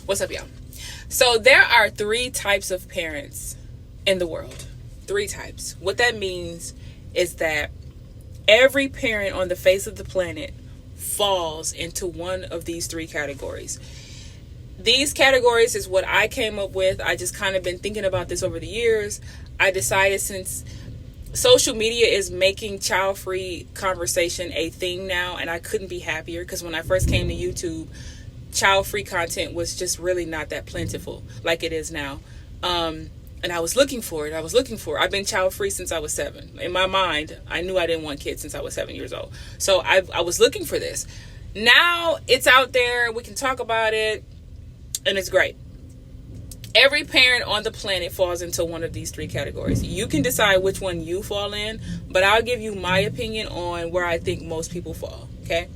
What's up, y'all? So there are 3 types of parents in the world. 3 types. What that means is that every parent on the face of the planet falls into one of these 3 categories. These categories is what I came up with. I just kind of been thinking about this over the years. I decided, since social media is making child-free conversation a thing now, and I couldn't be happier, because when I first came to YouTube, child-free content was just really not that plentiful like it is now. And I was looking for it. I've been child-free since I was 7. In my mind, I knew I didn't want kids since I was 7 years old. So I was looking for this. Now it's out there. We can talk about it, and it's great. Every parent on the planet falls into one of these 3 categories. You can decide which one you fall in, but I'll give you my opinion on where I think most people fall, okay?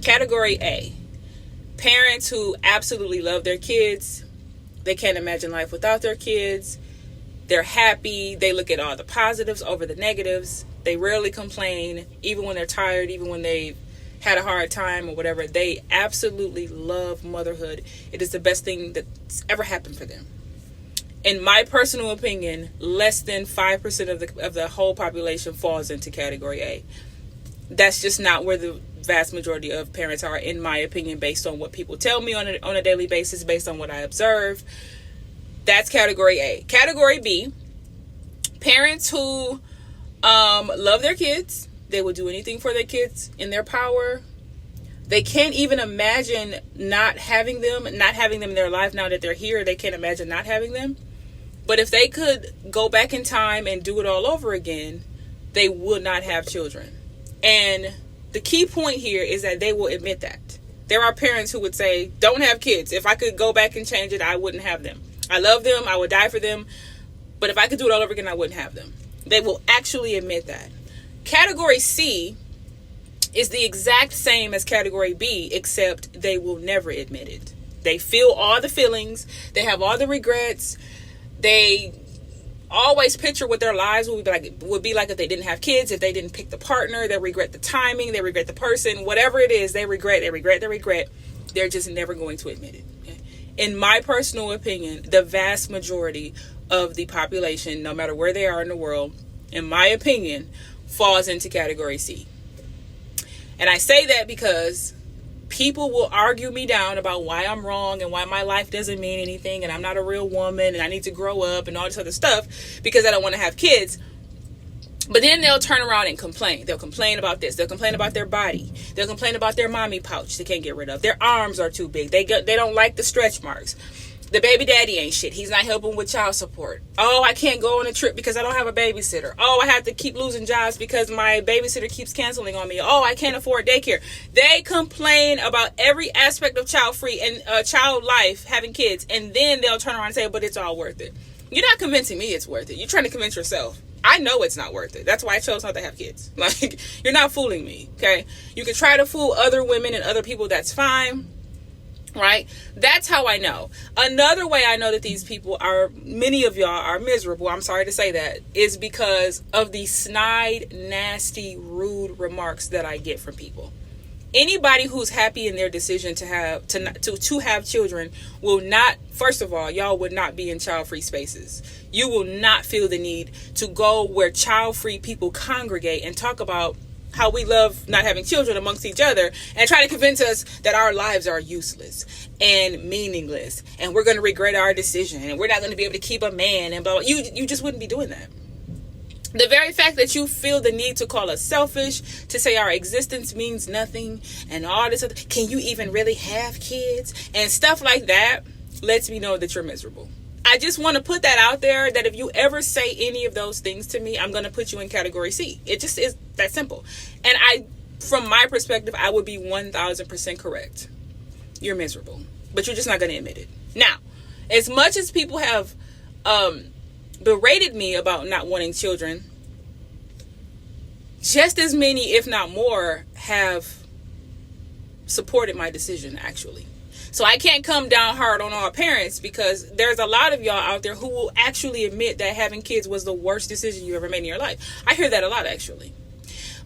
Category A. Parents who absolutely love their kids. They can't imagine life without their kids. They're happy. They look at all the positives over the negatives. They rarely complain, even when they're tired, even when they've had a hard time or whatever. They absolutely love motherhood. It is the best thing that's ever happened for them. In my personal opinion, less than 5% of the whole population falls into category A. That's just not where the vast majority of parents are, in my opinion, based on what people tell me on a daily basis, based on what I observe. That's category A. Category B, parents who love their kids. They will do anything for their kids in their power. They can't even imagine not having them in their life now that they're here. They can't imagine not having them. But if they could go back in time and do it all over again, they would not have children. And the key point here is that they will admit that. There are parents who would say, don't have kids. If I could go back and change it, I wouldn't have them. I love them. I would die for them. But if I could do it all over again, I wouldn't have them. They will actually admit that. Category C is the exact same as category B, except they will never admit it. They feel all the feelings. They have all the regrets. They always picture what their lives would be like if they didn't have kids, if they didn't pick the partner. They regret the timing. They regret the person. Whatever it is, they regret. They're just never going to admit it. Okay? In my personal opinion, the vast majority of the population, no matter where they are in the world, in my opinion, falls into category C. And I say that because people will argue me down about why I'm wrong and why my life doesn't mean anything and I'm not a real woman and I need to grow up and all this other stuff because I don't want to have kids. But then they'll turn around and complain. They'll complain about this. They'll complain about their body. They'll complain about their mommy pouch they can't get rid of. Their arms are too big. They don't like the stretch marks. The baby daddy ain't shit. He's not helping with child support. Oh, I can't go on a trip because I don't have a babysitter. Oh, I have to keep losing jobs because my babysitter keeps canceling on me. Oh, I can't afford daycare. They complain about every aspect of child-free and child life, having kids, and then they'll turn around and say, but it's all worth it. You're not convincing me it's worth it. You're trying to convince yourself. I know it's not worth it. That's why I chose not to have kids. Like, you're not fooling me, okay? You can try to fool other women and other people. That's fine. Right? That's how I know. Another way I know that these people many of y'all are miserable, I'm sorry to say that, is because of the snide, nasty, rude remarks that I get from people. Anybody who's happy in their decision to have children will not, first of all, y'all would not be in child-free spaces. You will not feel the need to go where child-free people congregate and talk about how we love not having children amongst each other and try to convince us that our lives are useless and meaningless and we're going to regret our decision and we're not going to be able to keep a man and blah, blah. You just wouldn't be doing that. The very fact that you feel the need to call us selfish, to say our existence means nothing and all this other, can you even really have kids and stuff like that, lets me know that you're miserable. I just want to put that out there, that if you ever say any of those things to me, I'm going to put you in category C. It just is that simple. And from my perspective, I would be 1000% correct. You're miserable, but you're just not going to admit it. Now, as much as people have berated me about not wanting children, just as many, if not more, have supported my decision, actually. So I can't come down hard on all parents, because there's a lot of y'all out there who will actually admit that having kids was the worst decision you ever made in your life. I hear that a lot, actually.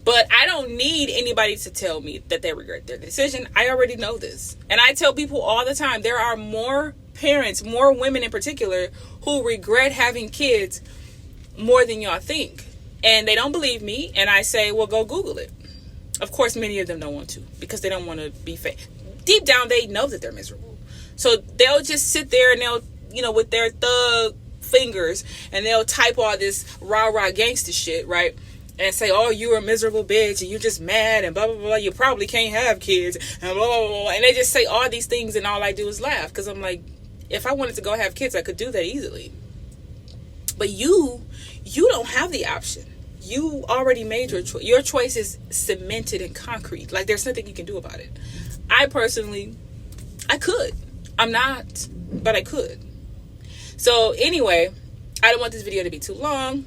But I don't need anybody to tell me that they regret their decision. I already know this. And I tell people all the time, there are more parents, more women in particular, who regret having kids more than y'all think. And they don't believe me, and I say, well, go Google it. Of course, many of them don't want to, because they don't want to be fake. Deep down, they know that they're miserable. So they'll just sit there and they'll, with their thug fingers, and they'll type all this rah-rah gangster shit, right? And say, oh, you're a miserable bitch, and you're just mad, and blah, blah, blah. You probably can't have kids, and blah, blah, blah. And they just say all these things, and all I do is laugh. Because I'm like, if I wanted to go have kids, I could do that easily. But you don't have the option. You already made your choice. Your choice is cemented in concrete. Like, there's nothing you can do about it. I personally, I could. I'm not, but I could. So anyway, I don't want this video to be too long.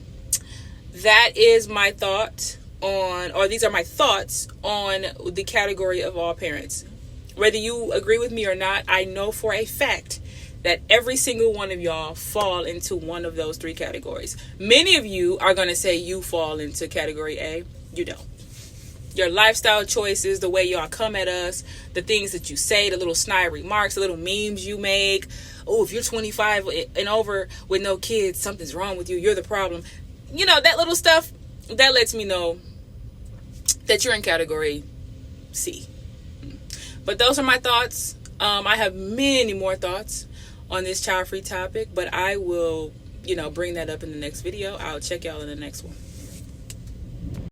That is my thought on, or these are my thoughts on the category of all parents. Whether you agree with me or not, I know for a fact that every single one of y'all fall into one of those three categories. Many of you are going to say you fall into category A. You don't. Your lifestyle choices, the way y'all come at us, the things that you say, the little snide remarks, the little memes you make. Oh, if you're 25 and over with no kids, something's wrong with you. You're the problem. That little stuff, that lets me know that you're in category C. But those are my thoughts. I have many more thoughts on this child-free topic, but I will, bring that up in the next video. I'll check y'all in the next one.